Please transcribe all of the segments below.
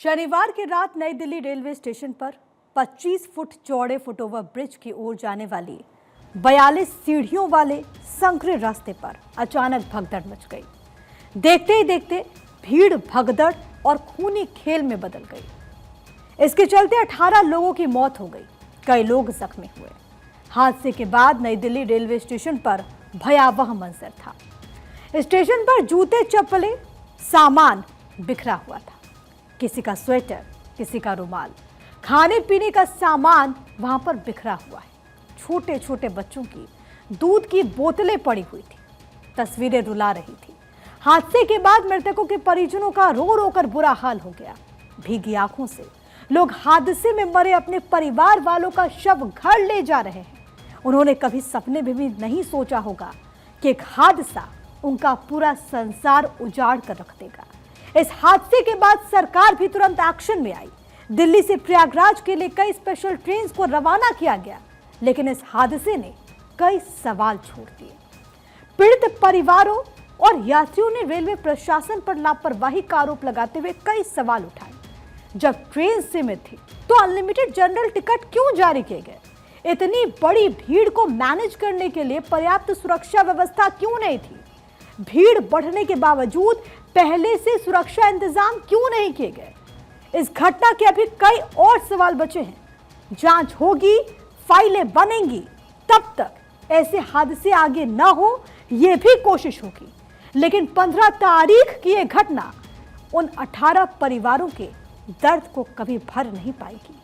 शनिवार की रात नई दिल्ली रेलवे स्टेशन पर 25 फुट चौड़े फुटओवर ब्रिज की ओर जाने वाली 42 सीढ़ियों वाले संकरे रास्ते पर अचानक भगदड़ मच गई। देखते ही देखते भीड़ भगदड़ और खूनी खेल में बदल गई। इसके चलते 18 लोगों की मौत हो गई, कई लोग जख्मी हुए। हादसे के बाद नई दिल्ली रेलवे स्टेशन पर भयावह मंजर था। स्टेशन पर जूते चप्पलें सामान बिखरा हुआ था, किसी का स्वेटर, किसी का रुमाल, खाने पीने का सामान वहां पर बिखरा हुआ है। छोटे छोटे बच्चों की दूध की बोतलें पड़ी हुई थी, तस्वीरें रुला रही थी। हादसे के बाद मृतकों के परिजनों का रो रो कर बुरा हाल हो गया। भीगी आंखों से लोग हादसे में मरे अपने परिवार वालों का शव घर ले जा रहे हैं। उन्होंने कभी सपने में भी नहीं सोचा होगा कि एक हादसा उनका पूरा संसार उजाड़ कर रख देगा। इस हादसे के बाद सरकार भी तुरंत एक्शन में आई। दिल्ली से प्रयागराज के लिए कई स्पेशल ट्रेन को रवाना किया गया, लेकिन इस हादसे ने कई सवाल छोड़ दिए। पीड़ित परिवारों और यात्रियों ने रेलवे प्रशासन पर लापरवाही का आरोप लगाते हुए कई सवाल उठाए। जब ट्रेन सीमित थी तो अनलिमिटेड जनरल टिकट क्यों जारी किए गए? इतनी बड़ी भीड़ को मैनेज करने के लिए पर्याप्त सुरक्षा व्यवस्था क्यों नहीं थी? भीड़ बढ़ने के बावजूद पहले से सुरक्षा इंतजाम क्यों नहीं किए गए? इस घटना के अभी कई और सवाल बचे हैं। जांच होगी, फाइलें बनेंगी, तब तक ऐसे हादसे आगे न हो यह भी कोशिश होगी। लेकिन 15 तारीख की यह घटना उन 18 परिवारों के दर्द को कभी भर नहीं पाएगी।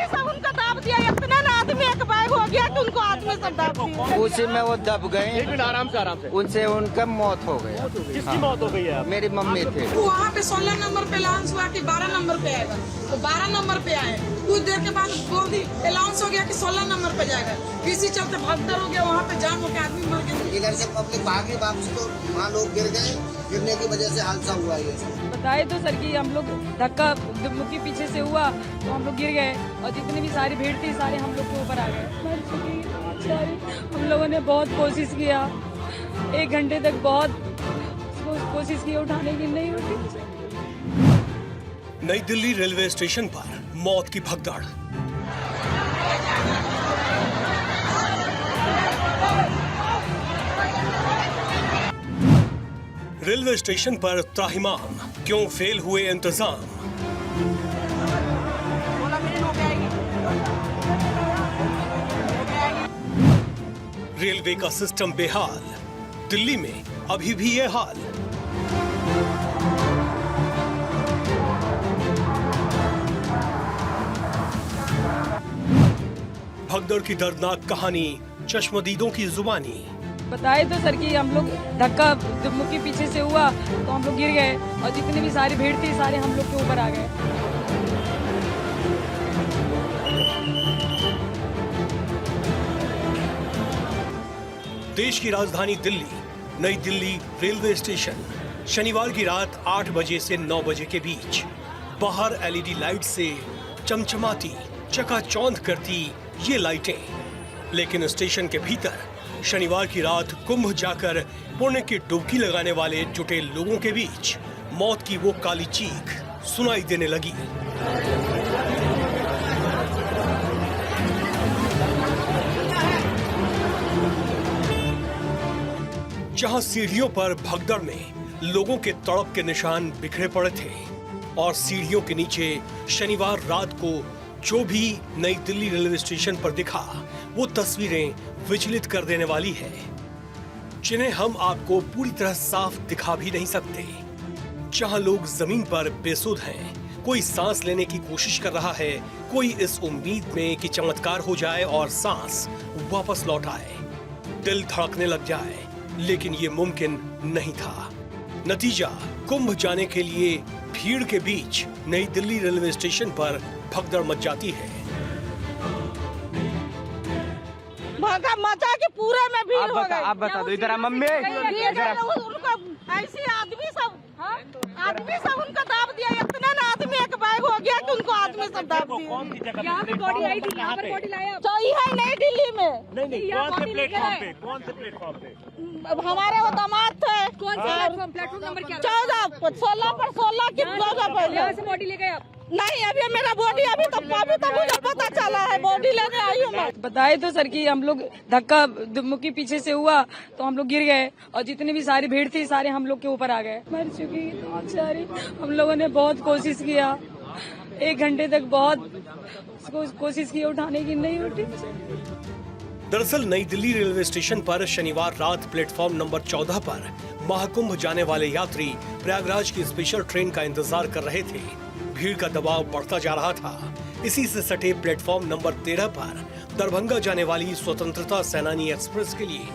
सब उनका दाब दिया, इतना ना आदमी एक बैग हो गया कि उनको आदमी सब दाब दिया। उसी में वो दब गए। आराम से उनसे उनका मौत हो गया। किसकी मौत हो गई है? मेरी मम्मी थे। वहाँ पे 16 नंबर पे अलाउंस हुआ कि 12 नंबर पे आएगा, तो 12 नंबर पे आए। कुछ देर के बाद बोल दी अलाउंस हो गया कि 16 नंबर पे जाएगा। इसी चलते भगदड़ हो गया, वहाँ पे जाम हो गया, आदमी मर गया। इधर से पब्लिक भागी वापस, तो वहाँ लोग गिर गए। गिरने की वजह से हादसा हुआ ये। बताए तो सर कि हम लोग धक्का मुक्की पीछे से हुआ तो हम लोग गिर गए और जितनी भी सारी भीड़ थी सारे हम लोग के ऊपर आ गए। हम लोगों ने बहुत कोशिश किया, 1 घंटे तक बहुत कोशिश की उठाने की, नहीं उठी। नई दिल्ली रेलवे स्टेशन पर मौत की भगदड़। रेलवे स्टेशन पर त्राहिमाम, क्यों फेल हुए इंतजाम? रेलवे का सिस्टम बेहाल, दिल्ली में अभी भी ये हाल। भगदड़ की दर्दनाक कहानी, चश्मदीदों की जुबानी। बताए तो सर कि हम लोग धक्का मुक्की पीछे से हुआ तो हम लोग गिर गए और जितनी भी सारी भीड़ थी सारे हम लोग के ऊपर आ गए। देश की राजधानी दिल्ली, नई दिल्ली रेलवे स्टेशन। शनिवार की रात 8 बजे से 9 बजे के बीच बाहर एलईडी लाइट से चमचमाती, चकाचौंध करती ये लाइटें, लेकिन स्टेशन के भीतर शनिवार की रात कुंभ जाकर पुण्य की डुबकी लगाने वाले जुटे लोगों के बीच मौत की वो काली चीख सुनाई देने लगी। जहां सीढ़ियों पर भगदड़ में लोगों के तड़प के निशान बिखरे पड़े थे और सीढ़ियों के नीचे शनिवार रात को जो भी नई दिल्ली रेलवे स्टेशन पर दिखा वो तस्वीरें विचलित कर देने वाली है, जिन्हें हम आपको पूरी तरह साफ दिखा भी नहीं सकते। जहां लोग जमीन पर बेसुध हैं, कोई सांस लेने की कोशिश कर रहा है, कोई इस उम्मीद में कि चमत्कार हो जाए और सांस वापस लौट आए, दिल धड़कने लग जाए, लेकिन ये मुमकिन नहीं था। नतीजा, कुंभ जाने के लिए भीड़ के बीच नई दिल्ली रेलवे स्टेशन पर भगदड़ मच जाती है। मचा के पूरे में भीड़ हो गई। आप बता दो, इधर मम्मी। उनको ऐसे आदमी सब उनका दाब दिया, इतना ना आदमी एक बैग हो गया कि उनको आदमी सब दाब दिया। कौन सी जगह यहाँ पे बॉडी आई थी, यहाँ पर बॉडी लाया। तो यह नई दिल्ली में नहीं यहाँ कौन से body लेकर प्लेटफॉर्म आए। पे कौन से प्लेटफॉर्म पे हमारे वो दामाद थे। कौन सा प्लेटफॉर्म नंबर क्या? 16 पर 16 की 2 पहले। यहाँ से बॉडी ले गए आप? नहीं, अभी मेरा बॉडी अभी तो मुझे पता चला है, बॉडी लेने आई हूँ मैं। बताए तो सर कि हम लोग धक्का मुक्की पीछे से हुआ तो हम लोग गिर गए और जितने भी सारी भीड़ थी सारे हम लोग के ऊपर आ गए। मर चुकी बेचारी। हम लोगों ने बहुत कोशिश किया, 1 घंटे तक बहुत कोशिश की उठाने की, नहीं उठी। दरअसल नई दिल्ली रेलवे स्टेशन पर शनिवार रात प्लेटफॉर्म नंबर 14 पर महाकुंभ जाने वाले यात्री प्रयागराज की स्पेशल ट्रेन का इंतजार कर रहे थे। भीड़ का दबाव बढ़ता जा रहा था। इसी से सटे प्लेटफॉर्म नंबर 13 पर दरभंगा जाने वाली स्वतंत्रता सेनानी एक्सप्रेस के लिए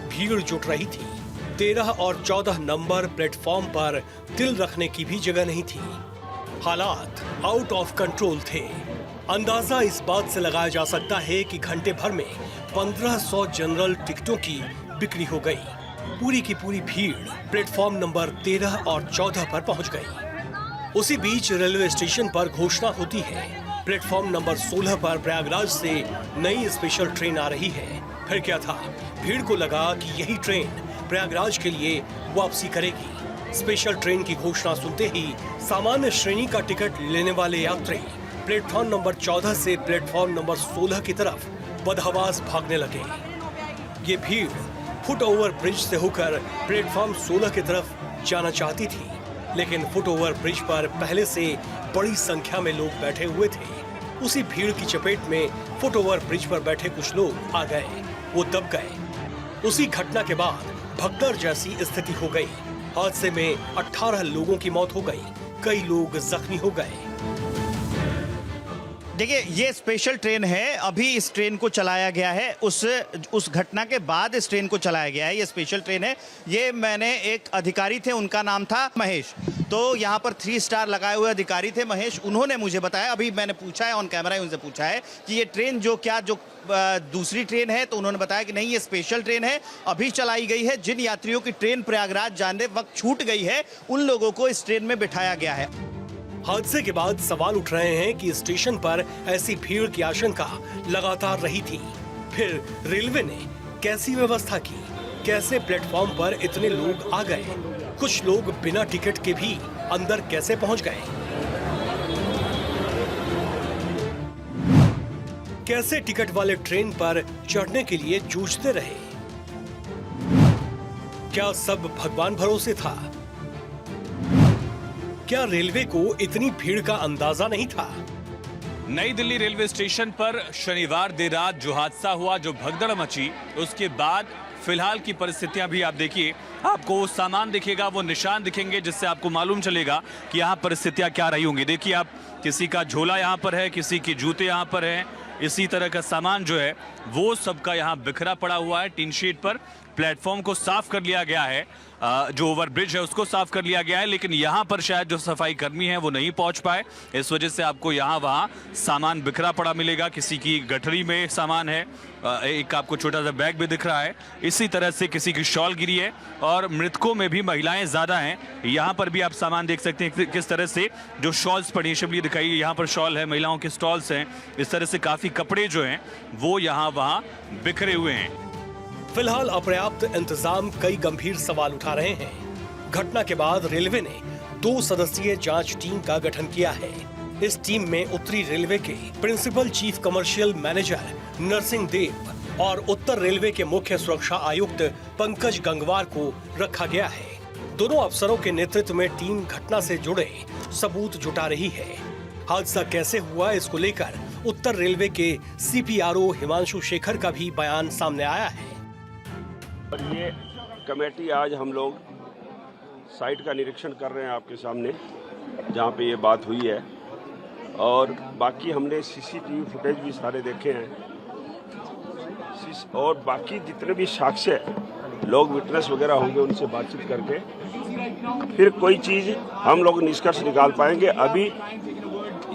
भीड़ जुट रही थी। 13 और 14 नंबर प्लेटफॉर्म पर दिल रखने की भी जगह नहीं थी। हालात आउट ऑफ कंट्रोल थे। अंदाजा इस बात से लगाया जा सकता है कि घंटे भर में 1500 जनरल टिकटों की बिक्री हो गई। पूरी की पूरी भीड़ प्लेटफॉर्म नंबर 13 और 14 पर पहुंच गई। उसी बीच रेलवे स्टेशन पर घोषणा होती है, प्लेटफॉर्म नंबर 16 पर प्रयागराज से नई स्पेशल ट्रेन आ रही है। फिर क्या था, भीड़ को लगा कि यही ट्रेन प्रयागराज के लिए वापसी करेगी। स्पेशल ट्रेन की घोषणा सुनते ही सामान्य श्रेणी का टिकट लेने वाले यात्री प्लेटफॉर्म नंबर 14 से प्लेटफॉर्म नंबर 16 की तरफ बदहवास भागने लगे। ये भीड़ फुट ओवर ब्रिज से होकर प्लेटफॉर्म 16 की तरफ जाना चाहती थी, लेकिन फुट ओवर ब्रिज पर पहले से बड़ी संख्या में लोग बैठे हुए थे। उसी भीड़ की चपेट में फुट ओवर ब्रिज पर बैठे कुछ लोग आ गए, वो दब गए। उसी घटना के बाद भगदड़ जैसी स्थिति हो गई। हादसे में 18 लोगों की मौत हो गई, कई लोग जख्मी हो गए। देखिए, ये स्पेशल ट्रेन है। अभी इस ट्रेन को चलाया गया है, उस घटना के बाद इस ट्रेन को चलाया गया है। ये स्पेशल ट्रेन है। ये मैंने एक अधिकारी थे, उनका नाम था महेश। तो यहाँ पर 3 स्टार लगाए हुए अधिकारी थे महेश। उन्होंने मुझे बताया, अभी मैंने पूछा है ऑन कैमरा, उनसे पूछा है कि ये ट्रेन जो दूसरी ट्रेन है, तो उन्होंने बताया कि नहीं, ये स्पेशल ट्रेन है, अभी चलाई गई है। जिन यात्रियों की ट्रेन प्रयागराज जाने वक्त छूट गई है, उन लोगों को इस ट्रेन में बिठाया गया है। हादसे के बाद सवाल उठ रहे हैं कि स्टेशन पर ऐसी भीड़ की आशंका लगातार रही थी। फिर रेलवे ने कैसी व्यवस्था की, कैसे प्लेटफॉर्म पर इतने लोग आ गए, कुछ लोग बिना टिकट के भी अंदर कैसे पहुंच गए, कैसे टिकट वाले ट्रेन पर चढ़ने के लिए जूझते रहे, क्या सब भगवान भरोसे था? क्या रेलवे को इतनी भीड़ का अंदाजा नहीं था? नई दिल्ली रेलवे स्टेशन पर शनिवार देर रात जो हादसा हुआ, जो भगदड़ मची, उसके बाद फिलहाल की परिस्थितियां भी आप देखिए। आपको वो सामान दिखेगा, वो निशान दिखेंगे, जिससे आपको मालूम चलेगा कि यहाँ परिस्थितियां क्या रही होंगी। देखिए आप, किसी का झोला यहाँ पर है, किसी के जूते यहाँ पर हैं, इसी तरह का सामान जो है वो सबका यहाँ बिखरा पड़ा हुआ है। टीन शीट पर प्लेटफॉर्म को साफ कर लिया गया है, जो ओवरब्रिज है उसको साफ कर लिया गया है, लेकिन यहाँ पर शायद जो सफाई कर्मी है वो नहीं पहुँच पाए। इस वजह से आपको यहाँ वहाँ सामान बिखरा पड़ा मिलेगा। किसी की गठरी में सामान है, एक आपको छोटा सा बैग भी दिख रहा है। इसी तरह से किसी की शॉल गिरी है और मृतकों में भी महिलाएं ज़्यादा हैं। यहाँ पर भी आप सामान देख सकते हैं किस तरह से जो शॉल्स पड़ी है। शिवली दिखाई, यहाँ पर शॉल है, महिलाओं के स्टॉल्स हैं। इस तरह से काफ़ी कपड़े जो हैं वो यहाँ वहाँ बिखरे हुए हैं। फिलहाल अपर्याप्त इंतजाम कई गंभीर सवाल उठा रहे हैं। घटना के बाद रेलवे ने 2 सदस्यीय जांच टीम का गठन किया है। इस टीम में उत्तरी रेलवे के principal chief commercial manager Narsingh Dev और उत्तर रेलवे के मुख्य सुरक्षा आयुक्त पंकज गंगवार को रखा गया है। दोनों अफसरों के नेतृत्व में टीम घटना से जुड़े सबूत जुटा रही है। हादसा कैसे हुआ, इसको लेकर उत्तर रेलवे के CPRO हिमांशु शेखर का भी बयान सामने आया है। और ये कमेटी आज हम लोग साइट का निरीक्षण कर रहे हैं आपके सामने, जहाँ पे ये बात हुई है, और बाकी हमने CCTV फुटेज भी सारे देखे हैं, और बाकी जितने भी साक्ष्य लोग विटनेस वगैरह होंगे उनसे बातचीत करके फिर कोई चीज़ हम लोग निष्कर्ष निकाल पाएंगे। अभी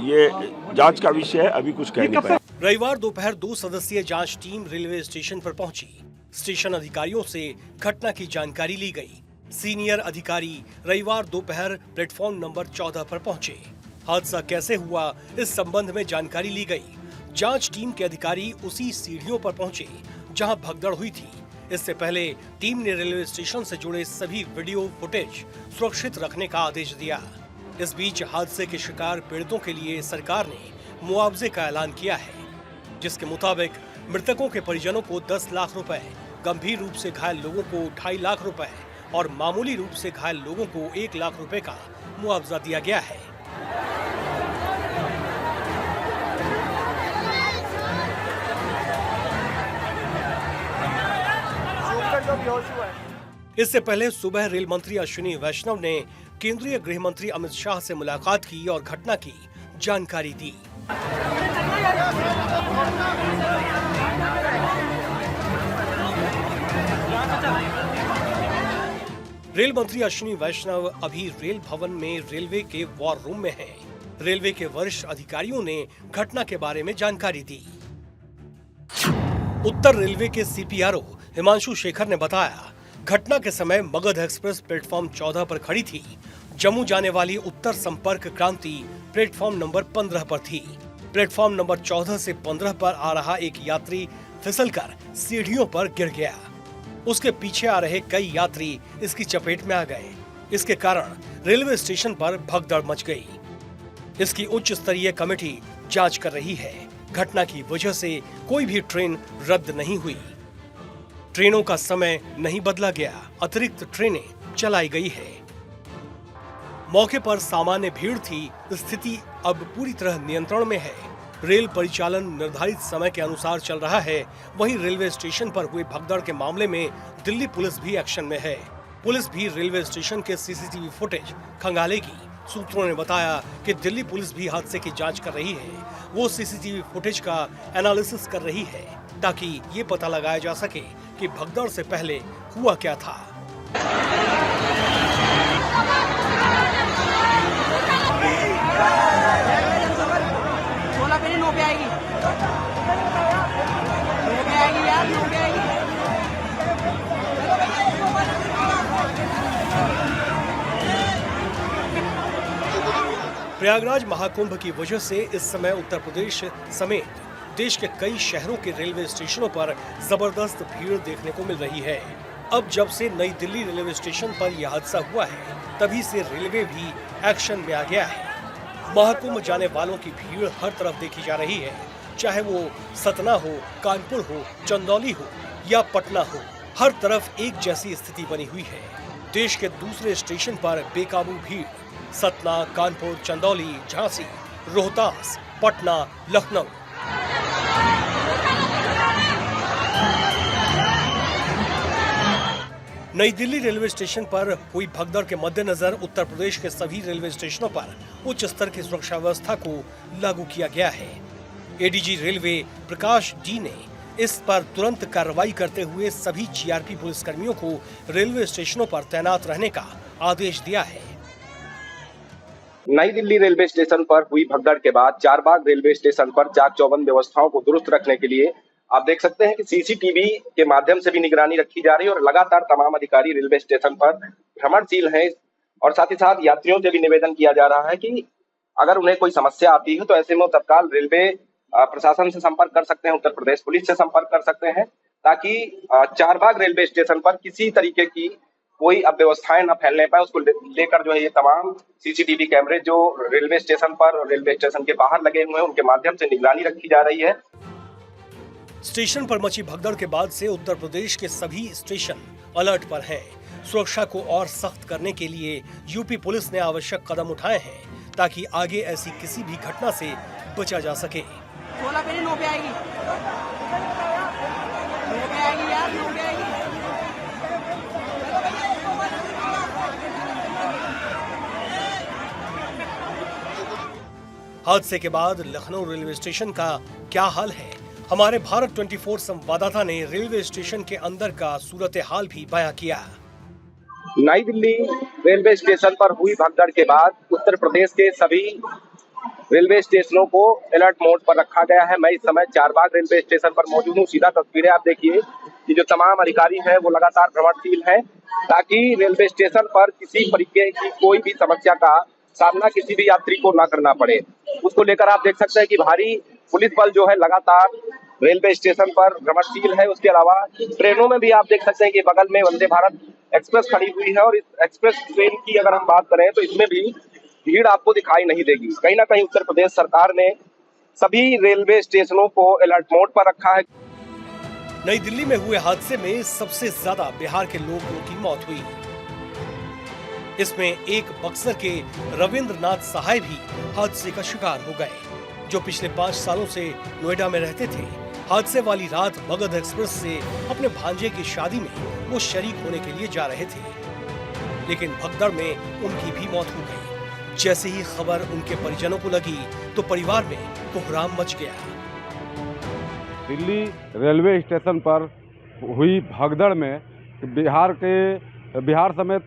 ये जांच का विषय है, अभी कुछ कह नहीं पाए। रविवार दोपहर 2 सदस्यीय जांच टीम रेलवे स्टेशन पर पहुंची। स्टेशन अधिकारियों से घटना की जानकारी ली गई। सीनियर अधिकारी रविवार दोपहर प्लेटफॉर्म नंबर 14 पर पहुंचे। हादसा कैसे हुआ, इस संबंध में जानकारी ली गई। जांच टीम के अधिकारी उसी सीढ़ियों पर पहुंचे जहां भगदड़ हुई थी। इससे पहले टीम ने रेलवे स्टेशन से जुड़े सभी वीडियो फुटेज सुरक्षित रखने का आदेश दिया। इस बीच हादसे के शिकार पीड़ितों के लिए सरकार ने मुआवजे का ऐलान किया है, जिसके मुताबिक मृतकों के परिजनों को 10 लाख रुपए, गंभीर रूप से घायल लोगों को 2.5 लाख रुपए और मामूली रूप से घायल लोगों को 1 लाख रुपए का मुआवजा दिया गया है। इससे पहले सुबह रेल मंत्री अश्विनी वैष्णव ने केंद्रीय गृह मंत्री अमित शाह से मुलाकात की और घटना की जानकारी दी। रेल मंत्री अश्विनी वैष्णव अभी रेल भवन में रेलवे के वॉर रूम में हैं। रेलवे के वरिष्ठ अधिकारियों ने घटना के बारे में जानकारी दी। उत्तर रेलवे के सीपीआरओ हिमांशु शेखर ने बताया, घटना के समय मगध एक्सप्रेस प्लेटफॉर्म 14 पर खड़ी थी। जम्मू जाने वाली उत्तर संपर्क क्रांति प्लेटफॉर्म नंबर 15 पर थी। प्लेटफॉर्म नंबर 14 से 15 पर आ रहा एक यात्री फिसलकर सीढ़ियों पर गिर गया। उसके पीछे आ रहे कई यात्री इसकी चपेट में आ गए। इसके कारण रेलवे स्टेशन पर भगदड़ मच गई। इसकी उच्च स्तरीय कमेटी जांच कर रही है। घटना की वजह से कोई भी ट्रेन रद्द नहीं हुई। ट्रेनों का समय नहीं बदला गया, अतिरिक्त ट्रेनें चलाई गई है। मौके पर सामान्य भीड़ थी। स्थिति अब पूरी तरह नियंत्रण में है। रेल परिचालन निर्धारित समय के अनुसार चल रहा है। वहीं रेलवे स्टेशन पर हुए भगदड़ के मामले में दिल्ली पुलिस भी एक्शन में है। पुलिस भी रेलवे स्टेशन के सीसीटीवी फुटेज खंगालेगी। सूत्रों ने बताया कि दिल्ली पुलिस भी हादसे की जांच कर रही है। वो सीसीटीवी फुटेज का एनालिसिस कर रही है ताकि ये पता लगाया जा सके कि भगदड़ से पहले हुआ क्या था। प्रयागराज महाकुंभ की वजह से इस समय उत्तर प्रदेश समेत देश के कई शहरों के रेलवे स्टेशनों पर जबरदस्त भीड़ देखने को मिल रही है। अब जब से नई दिल्ली रेलवे स्टेशन पर यह हादसा हुआ है, तभी से रेलवे भी एक्शन में आ गया है। महाकुंभ जाने वालों की भीड़ हर तरफ देखी जा रही है, चाहे वो सतना हो, कानपुर हो, चंदौली हो या पटना हो, हर तरफ एक जैसी स्थिति बनी हुई है। देश के दूसरे स्टेशन पर बेकाबू भीड़, सतना, कानपुर, चंदौली, झांसी, रोहतास, पटना, लखनऊ। नई दिल्ली रेलवे स्टेशन पर हुई भगदड़ के मद्देनजर उत्तर प्रदेश के सभी रेलवे स्टेशनों पर उच्च स्तर की सुरक्षा व्यवस्था को लागू किया गया है। एडीजी रेलवे प्रकाश डी ने इस पर तुरंत कार्रवाई करते हुए सभी जीआरपी पुलिसकर्मियों को रेलवे स्टेशनों पर तैनात रहने का आदेश दिया है। नई दिल्ली रेलवे स्टेशन पर हुई भगदड़ के बाद चारबाग रेलवे स्टेशन पर चाक चौबंद व्यवस्थाओं को दुरुस्त रखने के लिए आप देख सकते हैं कि सीसीटीवी के माध्यम से भी निगरानी रखी जा रही है और लगातार तमाम अधिकारी रेलवे स्टेशन पर भ्रमणशील हैं और साथ ही साथ यात्रियों से भी निवेदन किया जा रहा है कि अगर उन्हें कोई समस्या आती है तो ऐसे में तत्काल रेलवे प्रशासन से संपर्क कर सकते हैं, उत्तर प्रदेश पुलिस से संपर्क कर सकते हैं, ताकि चारबाग रेलवे स्टेशन पर किसी तरीके की कोई अव्यवस्थाएं न फैलने पाए। उसको लेकर जो है ये तमाम सीसीटीवी कैमरे जो रेलवे स्टेशन पर और रेलवे स्टेशन के बाहर लगे हुए हैं, उनके माध्यम से निगरानी रखी जा रही है। स्टेशन पर मची भगदड़ के बाद से उत्तर प्रदेश के सभी स्टेशन अलर्ट पर हैं। सुरक्षा को और सख्त करने के लिए यूपी पुलिस ने आवश्यक कदम उठाए हैं ताकि आगे ऐसी किसी भी घटना से बचा जा सके। 16 पे 9 पे आएगी, 9 पे आएगी यार, 9 पे आएगी। हादसे के बाद लखनऊ रेलवे स्टेशन का क्या हाल है, हमारे भारत 24 संवाददाता ने रेलवे स्टेशन के अंदर का सूरत हाल भी बयां किया। नई दिल्ली रेलवे स्टेशन पर हुई भगदड़ के बाद उत्तर प्रदेश के सभी रेलवे स्टेशनों को अलर्ट मोड पर रखा गया है। मैं इस समय चारबाग रेलवे स्टेशन पर मौजूद हूँ। सीधा तस्वीरें आप देखिए कि जो तमाम अधिकारी हैं वो लगातार भ्रमणशील हैं ताकि रेलवे स्टेशन पर किसी तरीके की कोई भी समस्या का सामना किसी भी यात्री को ना करना पड़े। उसको लेकर आप देख सकते हैं कि भारी पुलिस बल जो है लगातार रेलवे स्टेशन पर भ्रमणशील है। उसके अलावा ट्रेनों में भी आप देख सकते हैं कि बगल में वंदे भारत एक्सप्रेस खड़ी हुई है और इस एक्सप्रेस ट्रेन की अगर हम बात करें तो इसमें भी भीड़ आपको दिखाई नहीं देगी। कहीं ना कहीं उत्तर प्रदेश सरकार ने सभी रेलवे स्टेशनों को अलर्ट मोड पर रखा है। नई दिल्ली में हुए हादसे में सबसे ज्यादा बिहार के लोगों की मौत हुई। इसमें एक बक्सर के रविंद्रनाथ सहाय भी हादसे का शिकार हो गए, जो पिछले 5 सालों से नोएडा में रहते थे। हादसे वाली रात मगध एक्सप्रेस से अपने भांजे की शादी में वो शरीक होने के लिए जा रहे थे, लेकिन भगदड़ में उनकी भी मौत हो गई। जैसे ही खबर उनके परिजनों को लगी तो परिवार में कोहराम मच गया। दिल्ली रेलवे स्टेशन पर हुई भगदड़ में बिहार समेत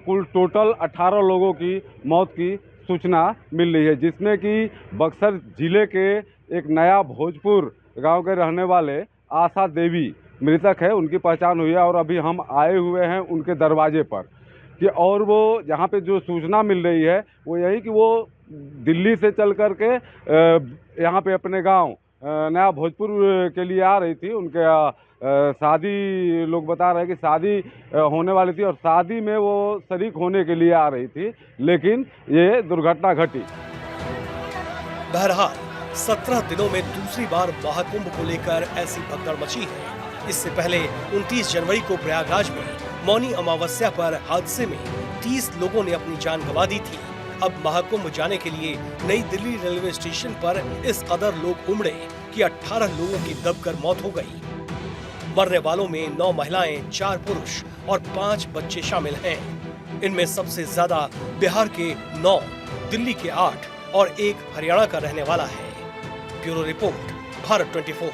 कुल टोटल 18 लोगों की मौत की सूचना मिल रही है, जिसमें कि बक्सर जिले के एक नया भोजपुर गांव के रहने वाले आशा देवी मृतक है। उनकी पहचान हुई है और अभी हम आए हुए हैं उनके दरवाजे पर कि और वो यहाँ पे जो सूचना मिल रही है वो यही कि वो दिल्ली से चल कर के यहाँ पे अपने गांव नया भोजपुर के लिए आ रही थी। उनके शादी, लोग बता रहे हैं कि शादी होने वाली थी और शादी में वो शरीक होने के लिए आ रही थी, लेकिन ये दुर्घटना घटी। बहरहाल 17 दिनों में दूसरी बार महाकुंभ को लेकर ऐसी भगदड़ मची है। इससे पहले 29 जनवरी को प्रयागराज में मौनी अमावस्या पर हादसे में 30 लोगों ने अपनी जान गंवा दी थी। अब महाकुंभ जाने के लिए नई दिल्ली रेलवे स्टेशन पर इस कदर लोग उमड़े कि 18 लोगों की दबकर मौत हो गई। मरने वालों में 9 महिलाएं, 4 पुरुष और 5 बच्चे शामिल हैं। इनमें सबसे ज्यादा बिहार के 9, दिल्ली के 8 और 1 हरियाणा का रहने वाला है। Bureau report, Bharat 24।